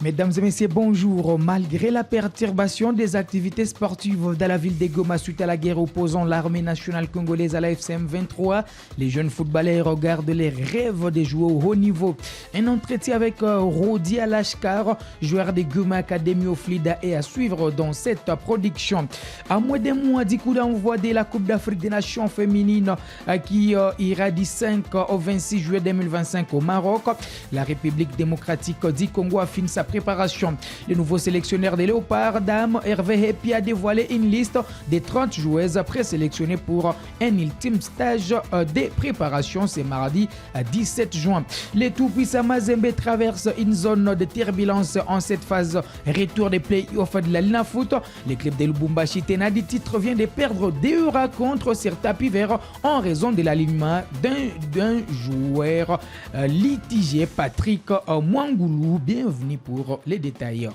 Mesdames et messieurs, bonjour. Malgré la perturbation des activités sportives dans la ville de Goma suite à la guerre opposant l'armée nationale congolaise à la FCM 23, les jeunes footballeurs regardent les rêves de jouer au haut niveau. Un entretien avec Rodi Alashkar, joueur de Goma Academy au Flida, est à suivre dans cette production. À moins d'un mois du coup d'envoi de la Coupe d'Afrique des Nations féminines qui ira du 5 au 26 juillet 2025 au Maroc, la République démocratique du Congo a fini sa préparation. Le nouveau sélectionneur des Léopards dames, Hervé Hepi, a dévoilé une liste de 30 joueuses présélectionnées pour un ultime stage de préparation. C'est mardi 17 juin. Les tout-puissants Mazembe traversent une zone de turbulence en cette phase retour des play-offs de la Lina Foot. Le club de Lubumbashi, tenant du titre, vient de perdre 2 rencontres sur tapis vert en raison de l'alignement d'un joueur litigé, Patrick Mwangoulou. Bienvenue pour les détails.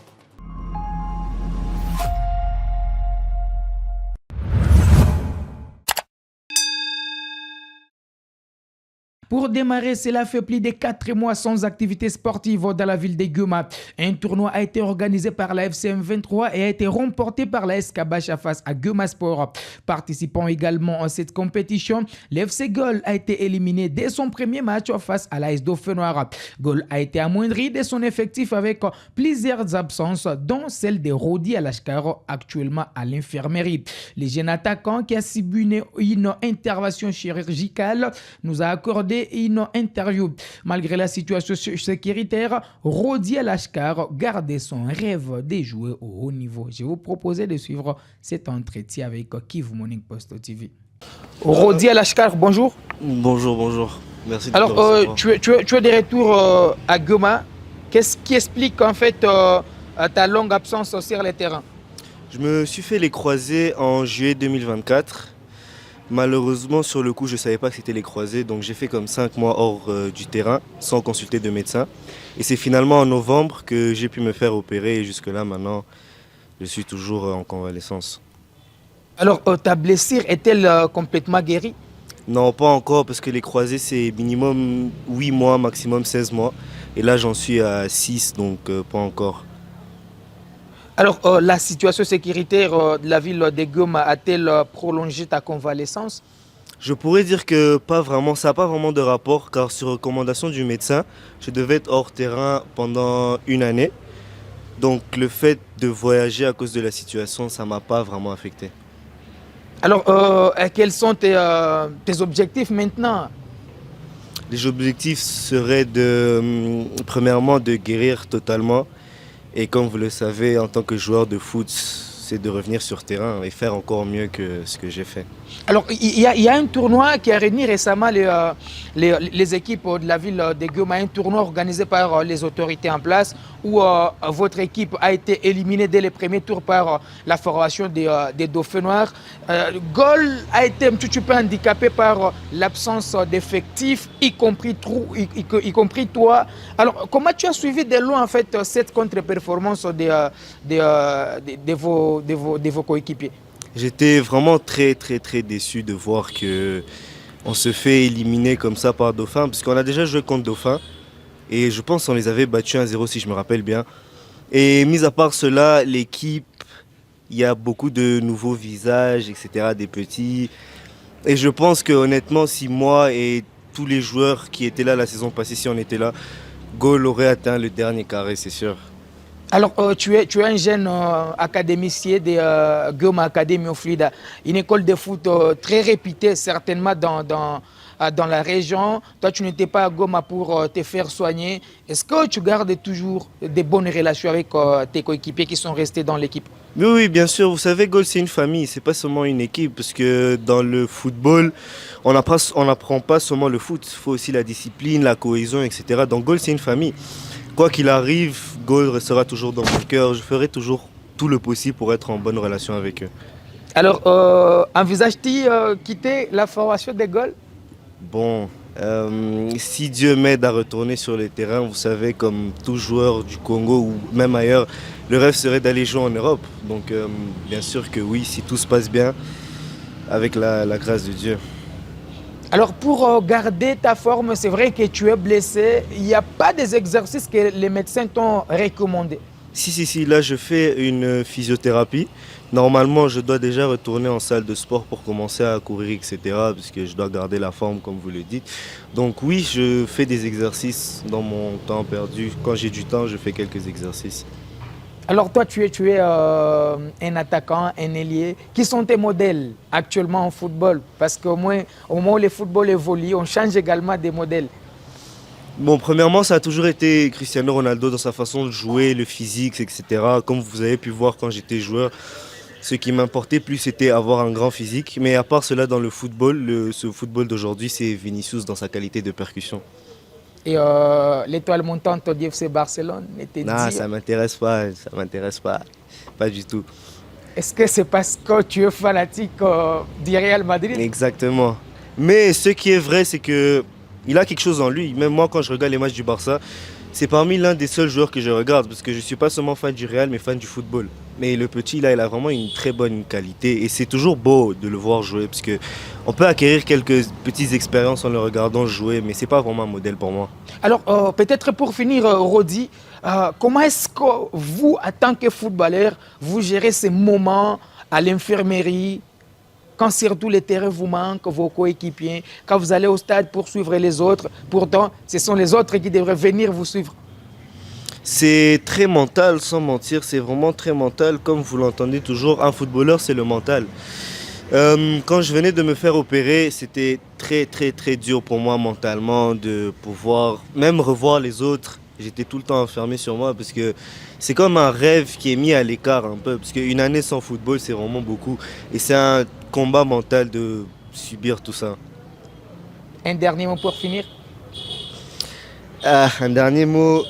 Pour démarrer, cela fait plus de 4 mois sans activité sportive dans la ville de Goma. Un tournoi a été organisé par la FCM 23 et a été remporté par la SK Bacha face à Goma Sport. Participant également à cette compétition, l'FC Gol a été éliminé dès son premier match face à l'AS Dauphinois. Gol a été amoindri de son effectif avec plusieurs absences, dont celle de Rodi Alashkar, actuellement à l'infirmerie. Le jeune attaquant qui a subi une intervention chirurgicale nous a accordé une interview. Malgré la situation sécuritaire, Rodi Alashkar gardait son rêve de jouer au haut niveau. Je vous propose de suivre cet entretien avec Kivu Morning Post TV. Rodi Alashkar, bonjour. Bonjour. Merci de Alors, tu es de retour à Goma. Qu'est-ce qui explique en fait ta longue absence sur le terrain? Je me suis fait les croisés en juillet 2024. Malheureusement, sur le coup, je ne savais pas que c'était les croisés, donc j'ai fait comme 5 mois hors du terrain, sans consulter de médecin. Et c'est finalement en novembre que j'ai pu me faire opérer, et jusque-là, maintenant, je suis toujours en convalescence. Alors, ta blessure est-elle complètement guérie? Non, pas encore, parce que les croisés, c'est minimum 8 mois, maximum 16 mois. Et là, j'en suis à 6, donc pas encore. Alors, la situation sécuritaire de la ville de Goma a-t-elle prolongé ta convalescence? Je pourrais dire que pas vraiment, ça n'a pas vraiment de rapport, car sur recommandation du médecin, je devais être hors terrain pendant 1 année. Donc le fait de voyager à cause de la situation, ça ne m'a pas vraiment affecté. Alors, quels sont tes objectifs maintenant? Les objectifs seraient premièrement de guérir totalement. Et comme vous le savez, en tant que joueur de foot, c'est de revenir sur terrain et faire encore mieux que ce que j'ai fait. Alors, il y a un tournoi qui a réuni récemment les équipes de la ville de Goma, un tournoi organisé par les autorités en place où votre équipe a été éliminée dès les premiers tours par la formation des Dauphinois. Gol a été un petit peu handicapé par l'absence d'effectifs, y compris toi. Alors, comment tu as suivi de loin en fait cette contre-performance de vos coéquipiers? J'étais vraiment très déçu de voir que on se fait éliminer comme ça par Dauphin, parce qu'on a déjà joué contre Dauphin et je pense qu'on les avait battus 1-0 si je me rappelle bien. Et mis à part cela, l'équipe, il y a beaucoup de nouveaux visages, etc., des petits. Et je pense que honnêtement, si moi et tous les joueurs qui étaient là la saison passée, si on était là, Gol aurait atteint le dernier carré, c'est sûr. Alors, tu es un jeune académicien de Goma Academy au Flida, une école de foot très réputée certainement dans la région. Toi, tu n'étais pas à Goma pour te faire soigner. Est-ce que tu gardes toujours de bonnes relations avec tes coéquipiers qui sont restés dans l'équipe? Oui, bien sûr. Vous savez, Gol, c'est une famille, c'est pas seulement une équipe. Parce que dans le football, on n'apprend pas seulement le foot. Il faut aussi la discipline, la cohésion, etc. Donc, Gol, c'est une famille. Quoi qu'il arrive, Gol restera toujours dans mon cœur. Je ferai toujours tout le possible pour être en bonne relation avec eux. Alors, envisages-tu quitter la formation de Gol? Bon, si Dieu m'aide à retourner sur le terrain, vous savez, comme tout joueur du Congo ou même ailleurs, le rêve serait d'aller jouer en Europe. Donc, bien sûr que oui, si tout se passe bien, avec la grâce de Dieu. Alors pour garder ta forme, c'est vrai que tu es blessé. Il n'y a pas des exercices que les médecins t'ont recommandés. Si, là je fais une physiothérapie. Normalement, je dois déjà retourner en salle de sport pour commencer à courir, etc. Puisque je dois garder la forme, comme vous le dites. Donc oui, je fais des exercices dans mon temps perdu. Quand j'ai du temps, je fais quelques exercices. Alors toi, tu es un attaquant, un ailier. Qui sont tes modèles actuellement en football? Parce qu'au moins, au moment où le football évolue, on change également des modèles. Bon, premièrement, ça a toujours été Cristiano Ronaldo dans sa façon de jouer, le physique, etc. Comme vous avez pu voir quand j'étais joueur, ce qui m'importait plus, c'était avoir un grand physique. Mais à part cela, dans le football, ce football d'aujourd'hui, c'est Vinicius dans sa qualité de percussion. Et l'étoile montante du FC Barcelone était Non, dit. ça m'intéresse pas, ça m'intéresse pas, pas du tout. Est-ce que c'est parce que tu es fanatique du Real Madrid? Exactement. Mais ce qui est vrai, c'est que il a quelque chose en lui. Même moi, quand je regarde les matchs du Barça, c'est parmi l'un des seuls joueurs que je regarde parce que je suis pas seulement fan du Real, mais fan du football. Mais le petit, là, il a vraiment une très bonne qualité et c'est toujours beau de le voir jouer parce que on peut acquérir quelques petites expériences en le regardant jouer, mais c'est pas vraiment un modèle pour moi. Alors, peut-être pour finir, Rodi, comment est-ce que vous, en tant que footballeur, vous gérez ces moments à l'infirmerie, quand surtout les terrains vous manquent, vos coéquipiers, quand vous allez au stade pour suivre les autres, pourtant, ce sont les autres qui devraient venir vous suivre. C'est très mental, sans mentir, c'est vraiment très mental. Comme vous l'entendez toujours, un footballeur, c'est le mental. Quand je venais de me faire opérer, c'était très dur pour moi mentalement de pouvoir même revoir les autres. J'étais tout le temps enfermé sur moi parce que c'est comme un rêve qui est mis à l'écart un peu. Parce qu'une année sans football, c'est vraiment beaucoup. Et c'est un combat mental de subir tout ça. Un dernier mot pour finir. Ah, un dernier mot,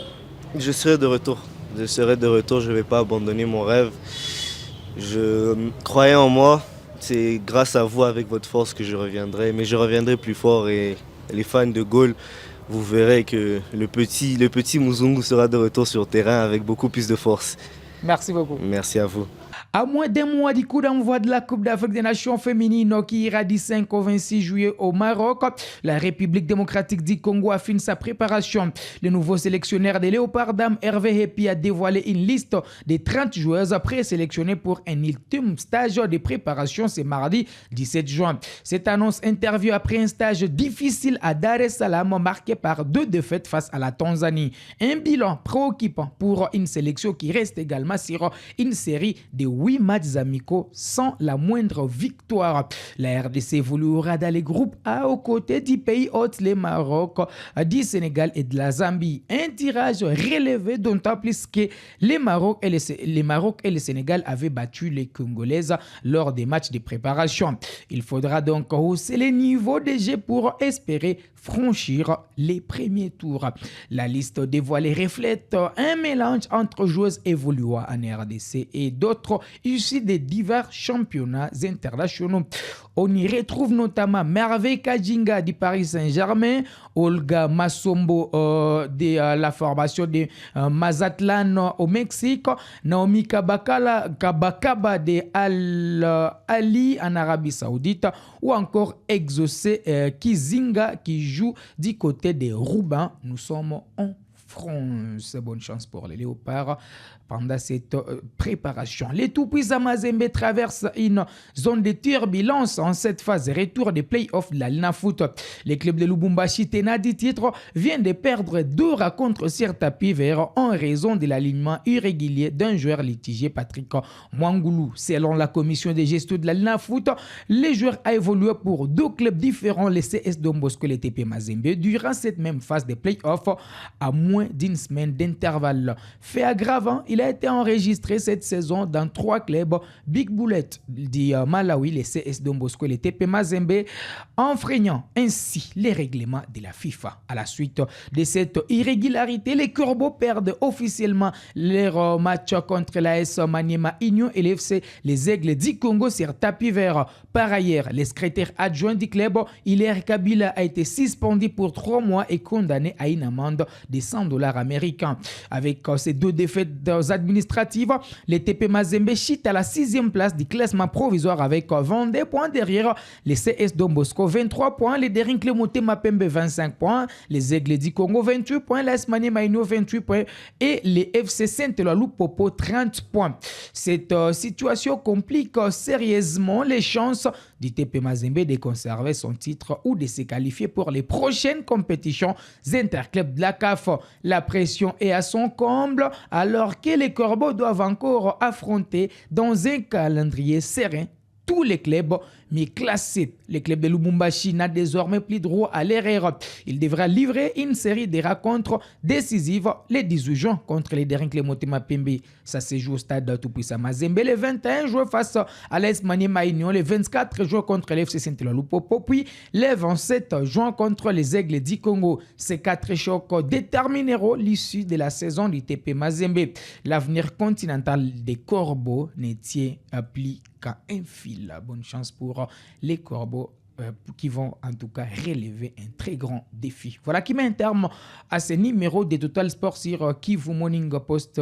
je serai de retour. Je serai de retour, je ne vais pas abandonner mon rêve. Je croyais en moi. C'est grâce à vous, avec votre force, que je reviendrai. Mais je reviendrai plus fort et les fans de Gaulle, vous verrez que le petit Muzungu sera de retour sur terrain avec beaucoup plus de force. Merci beaucoup. Merci à vous. À moins d'un mois du coup d'envoi de la Coupe d'Afrique des Nations féminines qui ira du 5 au 26 juillet au Maroc, la République démocratique du Congo affine sa préparation. Le nouveau sélectionneur des Léopards dames, Hervé Hepi, a dévoilé une liste des 30 joueuses présélectionnées pour un ultime stage de préparation ce mardi 17 juin. Cette annonce intervient après un stage difficile à Dar es Salaam marqué par 2 défaites face à la Tanzanie. Un bilan préoccupant pour une sélection qui reste également sur une série de 8 matchs amicaux sans la moindre victoire. La RDC évoluera dans les groupes A aux côtés du pays hôte, le Maroc, du Sénégal et de la Zambie. Un tirage relevé d'autant plus que le Maroc et le Sénégal avaient battu les Congolaises lors des matchs de préparation. Il faudra donc hausser les niveaux de jeu pour espérer franchir les premiers tours. La liste dévoilée reflète un mélange entre joueuses évoluant en RDC et d'autres issus des divers championnats internationaux. On y retrouve notamment Merveille Kajinga du Paris Saint-Germain, Olga Masombo de la formation de Mazatlan au Mexique, Naomi Kabakaba de Al-Ali en Arabie Saoudite ou encore Exaucé Kizinga qui joue du côté des Roubaix. Nous sommes en France. Bonne chance pour les Léopards pendant cette préparation. Les tout-puissants Mazembe traversent une zone de turbulence en cette phase retour des playoffs de la Lina Foot. Les clubs de Lubumbashi, tenant du titre, viennent de perdre 2 rencontres sur tapis vert en raison de l'alignement irrégulier d'un joueur litigé, Patrick Mwangoulou. Selon la commission de gestion de la Lina Foot, les joueurs ont évolué pour 2 clubs différents, les CS Don Bosco et les TP Mazembe, durant cette même phase des playoffs à moins d'une semaine d'intervalle. Fait aggravant, il a été enregistré cette saison dans 3 clubs Big Bullet du Malawi, les CS Don Bosco et les TP Mazembe, enfreignant ainsi les règlements de la FIFA. À la suite de cette irrégularité, les Corbeaux perdent officiellement leur match contre l'AS Maniema Union et les Aigles du Congo sur tapis vert. Par ailleurs, le secrétaire adjoint du club, Hilaire Kabila, a été suspendu pour 3 mois et condamné à une amende de 100 dollars américains. Avec ces 2 défaites administratives, les TP Mazembe chute à la 6e place du classement provisoire avec 22 points derrière les CS Don Bosco 23 points, les Derinkle Motema Pembe 25 points, les Aigles du Congo 28 points, l'AS Maniema 28 points et les FC Saint-Éloi Lupopo 30 points. Cette situation complique sérieusement les chances du TP Mazembe de conserver son titre ou de se qualifier pour les prochaines compétitions interclubs de la CAF. La pression est à son comble alors que les Corbeaux doivent encore affronter dans un calendrier serein tous les clubs mais classés. Le club de Lubumbashi n'a désormais plus droit à l'erreur. Il devra livrer une série de rencontres décisives le 18 juin contre les Derinkle Motema Pembe. Ça se joue au stade Tout-Puissant Mazembe. Le 21 juin face à l'AS Maniema Union. Le 24 juin contre l'FC Saint-Éloi Lupopo. Puis le 27 juin contre les Aigles du Congo. Ces 4 chocs détermineront l'issue de la saison du TP Mazembe. L'avenir continental des Corbeaux ne tient plus qu'à un fil. Bonne chance pour les Corbeaux qui vont en tout cas relever un très grand défi. Voilà qui met un terme à ce numéro de Total Sport sur Kivu Morning Post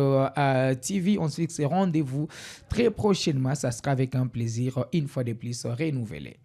TV. On se fixe rendez-vous très prochainement. Ça sera avec un plaisir une fois de plus renouvelé.